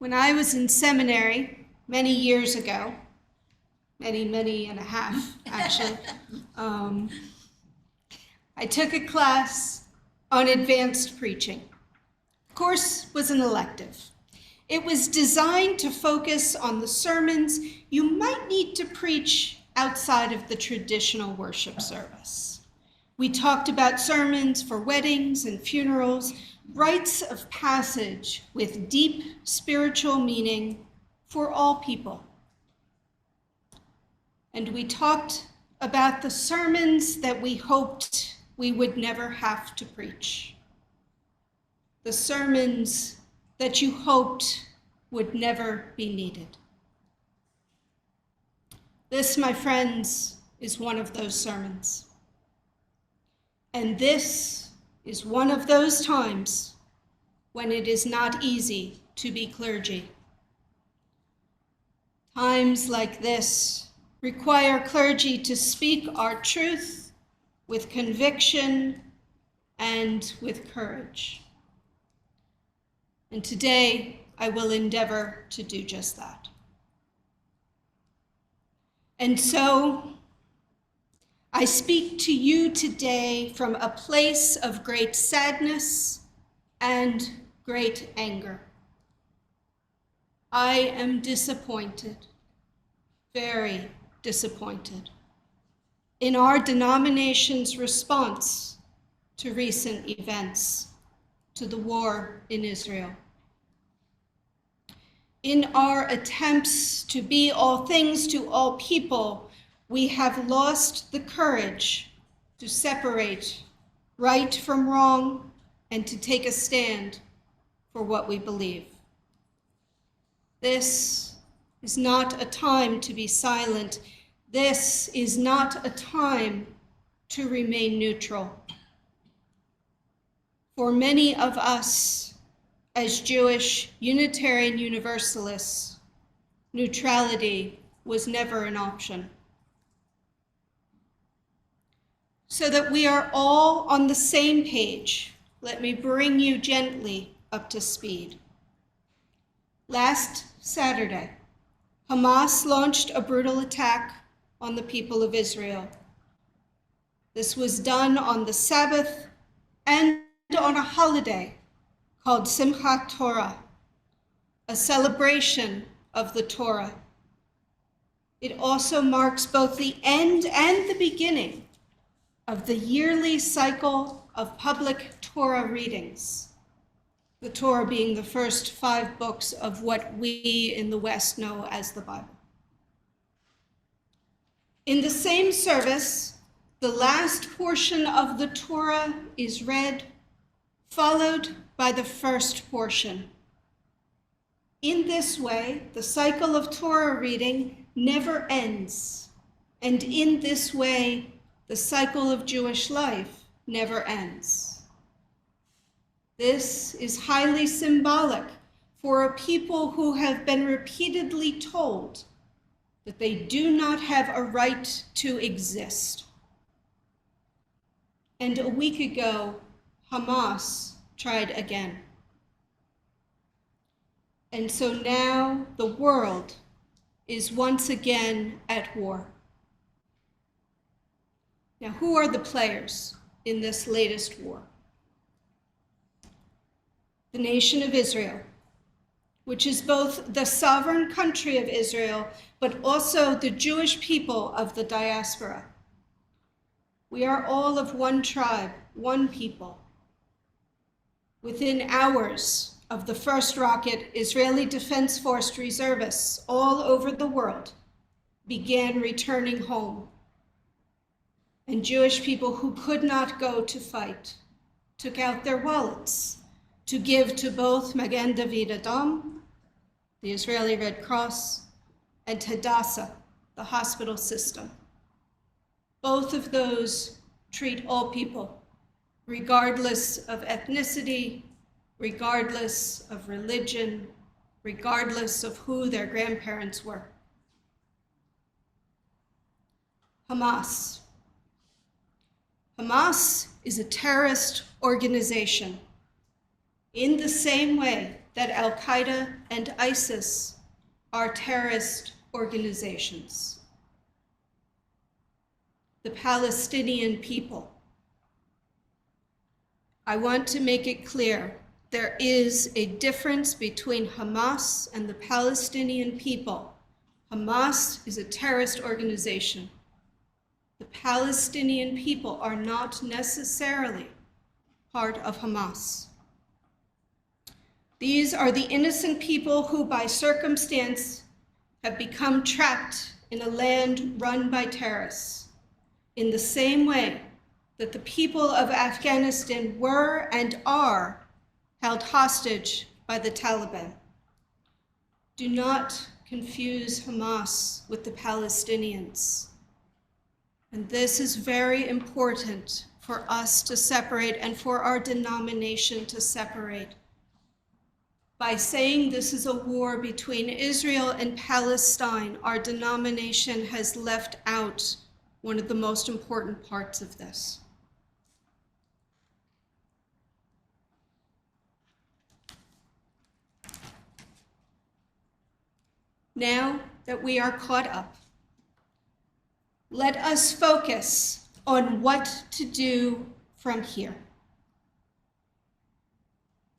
When I was in seminary many years ago, many and a half, actually, I took a class on advanced preaching. The course was an elective. It was designed to focus on the sermons you might need to preach outside of the traditional worship service. We talked about sermons for weddings and funerals, rites of passage with deep spiritual meaning for all people. And we talked about the sermons that we hoped we would never have to preach. The sermons that you hoped would never be needed. This, my friends, is one of those sermons. And this is one of those times when it is not easy to be clergy. Times like this require clergy to speak our truth with conviction and with courage. And today, I will endeavor to do just that. And so, I speak to you today from a place of great sadness and great anger. I am disappointed, very disappointed, in our denomination's response to recent events, to the war in Israel. In our attempts to be all things to all people, we have lost the courage to separate right from wrong and to take a stand for what we believe. This is not a time to be silent. This is not a time to remain neutral. For many of us, as Jewish Unitarian Universalists, neutrality was never an option. So that we are all on the same page, let me bring you gently up to speed. Last Saturday, Hamas launched a brutal attack on the people of Israel. This was done on the Sabbath and on a holiday called Simchat Torah, a celebration of the Torah. It also marks both the end and the beginning of the yearly cycle of public Torah readings, the Torah being the first 5 books of what we in the West know as the Bible. In the same service, the last portion of the Torah is read, followed by the first portion. In this way, the cycle of Torah reading never ends, and in this way, the cycle of Jewish life never ends. This is highly symbolic for a people who have been repeatedly told that they do not have a right to exist. And a week ago, Hamas tried again. And so now the world is once again at war. Now, who are the players in this latest war? The nation of Israel, which is both the sovereign country of Israel, but also the Jewish people of the diaspora. We are all of one tribe, one people. Within hours of the first rocket, Israeli Defense Force reservists all over the world began returning home. And Jewish people who could not go to fight took out their wallets to give to both Magen David Adom, the Israeli Red Cross, and Hadassah, the hospital system. Both of those treat all people, regardless of ethnicity, regardless of religion, regardless of who their grandparents were. Hamas. Hamas is a terrorist organization in the same way that Al-Qaeda and ISIS are terrorist organizations. The Palestinian people. I want to make it clear, there is a difference between Hamas and the Palestinian people. Hamas is a terrorist organization. The Palestinian people are not necessarily part of Hamas. These are the innocent people who, by circumstance, have become trapped in a land run by terrorists, in the same way that the people of Afghanistan were and are held hostage by the Taliban. Do not confuse Hamas with the Palestinians. And this is very important for us to separate and for our denomination to separate. By saying this is a war between Israel and Palestine, our denomination has left out one of the most important parts of this. Now that we are caught up, let us focus on what to do from here.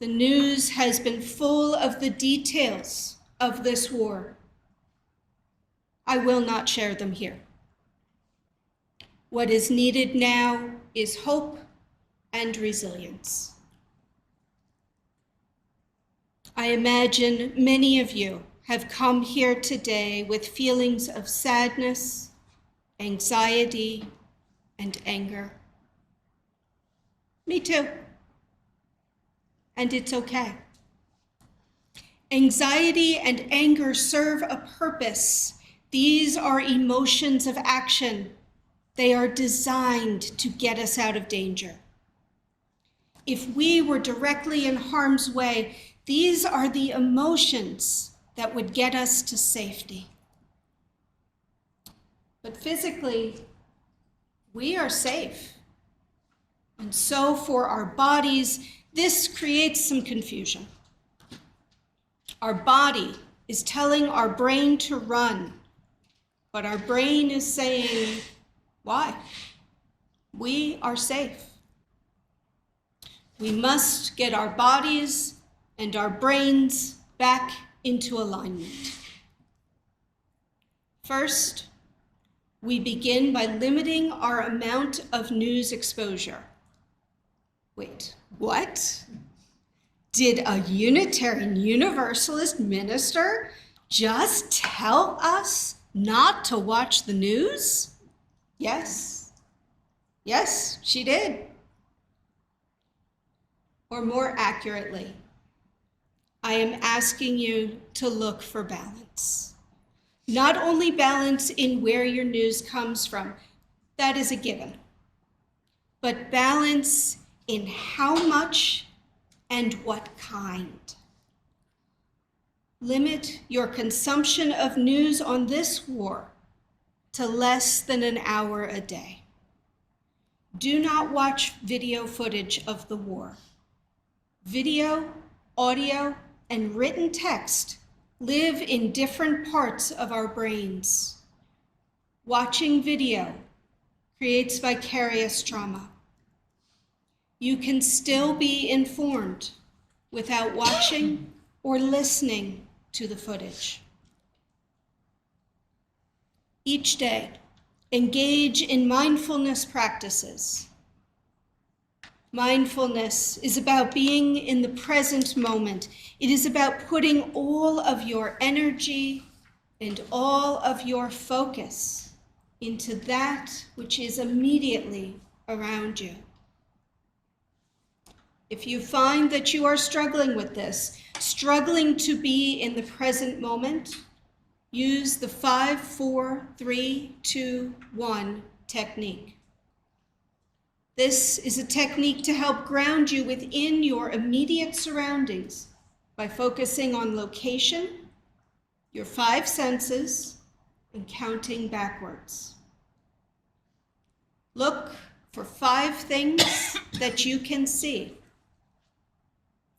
The news has been full of the details of this war. I will not share them here. What is needed now is hope and resilience. I imagine many of you have come here today with feelings of sadness, anxiety, and anger. Me too. And it's okay. Anxiety and anger serve a purpose. These are emotions of action. They are designed to get us out of danger. If we were directly in harm's way, these are the emotions that would get us to safety. But physically, we are safe. And so for our bodies, this creates some confusion. Our body is telling our brain to run, but our brain is saying, why? We are safe. We must get our bodies and our brains back into alignment. First, we begin by limiting our amount of news exposure. Wait, what? Did a Unitarian Universalist minister just tell us not to watch the news? Yes. Yes, she did. Or more accurately, I am asking you to look for balance. Not only balance in where your news comes from, that is a given, but balance in how much and what kind. Limit your consumption of news on this war to less than an hour a day. Do not watch video footage of the war. Video, audio, and written text live in different parts of our brains. Watching video creates vicarious trauma. You can still be informed without watching or listening to the footage. Each day, engage in mindfulness practices. Mindfulness is about being in the present moment. It is about putting all of your energy and all of your focus into that which is immediately around you. If you find that you are struggling with this, struggling to be in the present moment, use the 5, 4, 3, 2, 1 technique. This is a technique to help ground you within your immediate surroundings by focusing on location, your 5 senses, and counting backwards. Look for 5 things that you can see,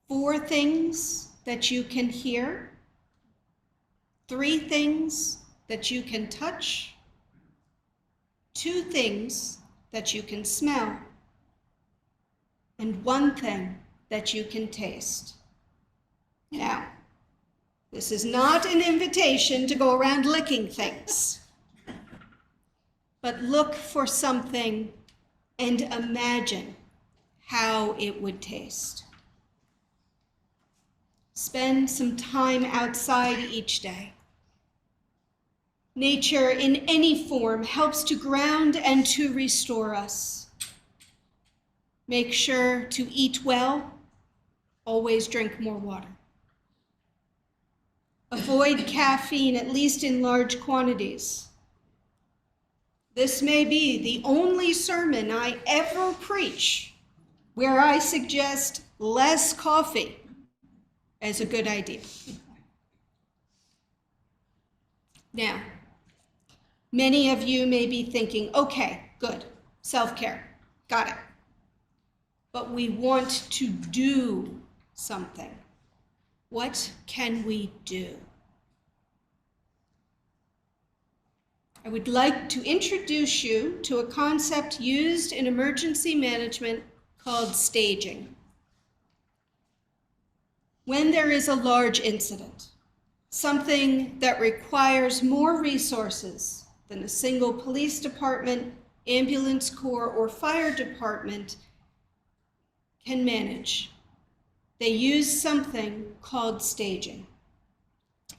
4 things that you can hear, 3 things that you can touch, 2 things that you can smell, and 1 thing that you can taste. Now, this is not an invitation to go around licking things, but look for something and imagine how it would taste. Spend some time outside each day. Nature in any form helps to ground and to restore us. Make sure to eat well. Always drink more water. Avoid caffeine, at least in large quantities. This may be the only sermon I ever preach where I suggest less coffee as a good idea. Now, many of you may be thinking, okay, good, self-care, got it. But we want to do something. What can we do? I would like to introduce you to a concept used in emergency management called staging. When there is a large incident, something that requires more resources than a single police department, ambulance corps, or fire department can manage, they use something called staging.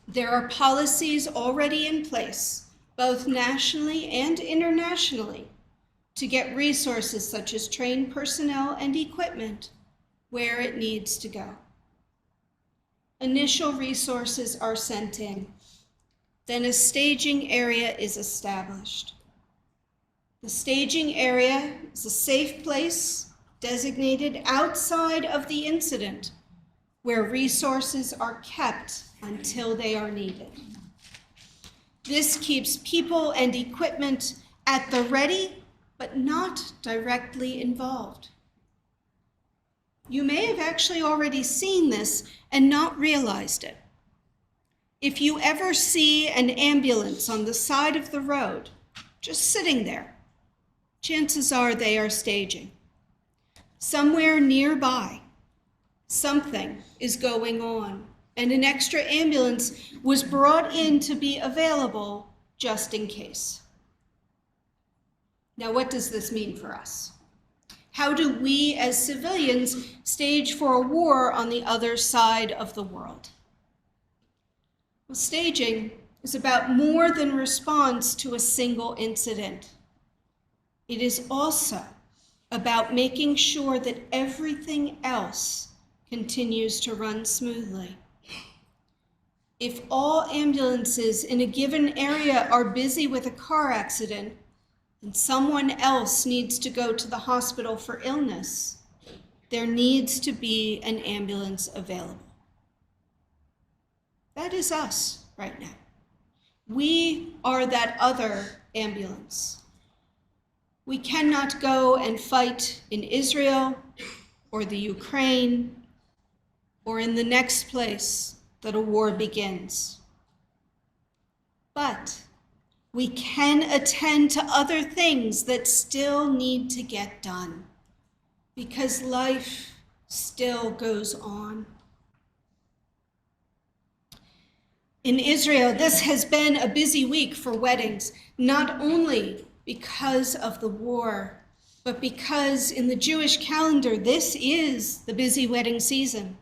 There are policies already in place, both nationally and internationally, to get resources such as trained personnel and equipment where it needs to go. Initial resources are sent in. Then a staging area is established. The staging area is a safe place designated outside of the incident where resources are kept until they are needed. This keeps people and equipment at the ready, but not directly involved. You may have actually already seen this and not realized it. If you ever see an ambulance on the side of the road, just sitting there, chances are they are staging. Somewhere nearby, something is going on, and an extra ambulance was brought in to be available just in case. Now, what does this mean for us? How do we as civilians stage for a war on the other side of the world? Well, staging is about more than response to a single incident. It is also about making sure that everything else continues to run smoothly. If all ambulances in a given area are busy with a car accident and someone else needs to go to the hospital for illness, there needs to be an ambulance available. That is us right now. We are that other ambulance. We cannot go and fight in Israel or the Ukraine or in the next place that a war begins. But we can attend to other things that still need to get done because life still goes on. In Israel, this has been a busy week for weddings, not only because of the war, but because in the Jewish calendar, this is the busy wedding season.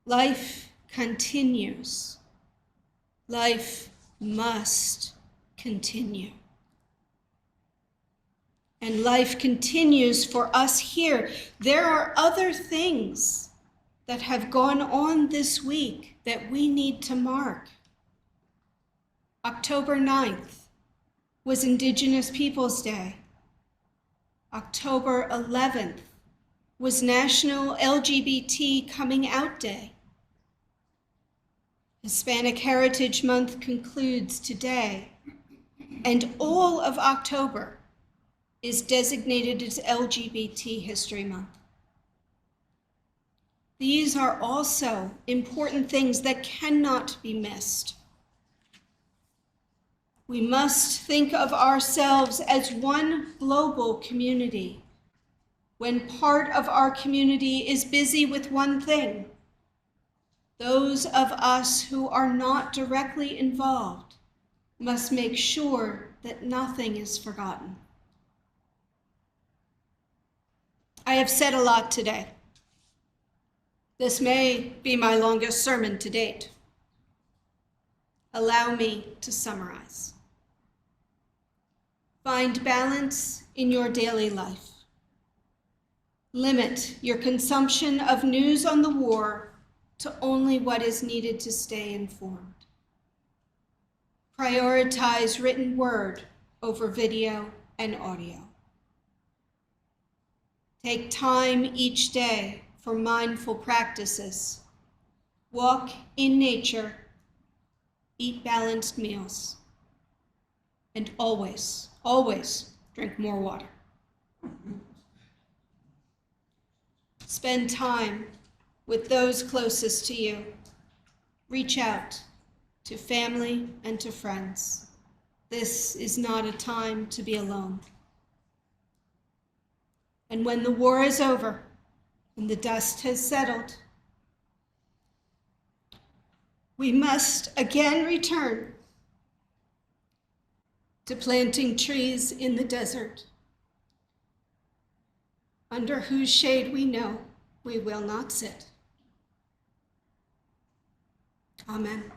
Life continues. Life must continue. And life continues for us here. There are other things that have gone on this week that we need to mark. October 9th was Indigenous Peoples Day. October 11th was National LGBT Coming Out Day. Hispanic Heritage Month concludes today, and all of October is designated as LGBT History Month. These are also important things that cannot be missed. We must think of ourselves as one global community. When part of our community is busy with one thing, those of us who are not directly involved must make sure that nothing is forgotten. I have said a lot today. This may be my longest sermon to date. Allow me to summarize. Find balance in your daily life. Limit your consumption of news on the war to only what is needed to stay informed. Prioritize written word over video and audio. Take time each day for mindful practices. Walk in nature, eat balanced meals, and always, always drink more water. Spend time with those closest to you. Reach out to family and to friends. This is not a time to be alone. And when the war is over and the dust has settled, we must again return to planting trees in the desert, under whose shade we know we will not sit. Amen.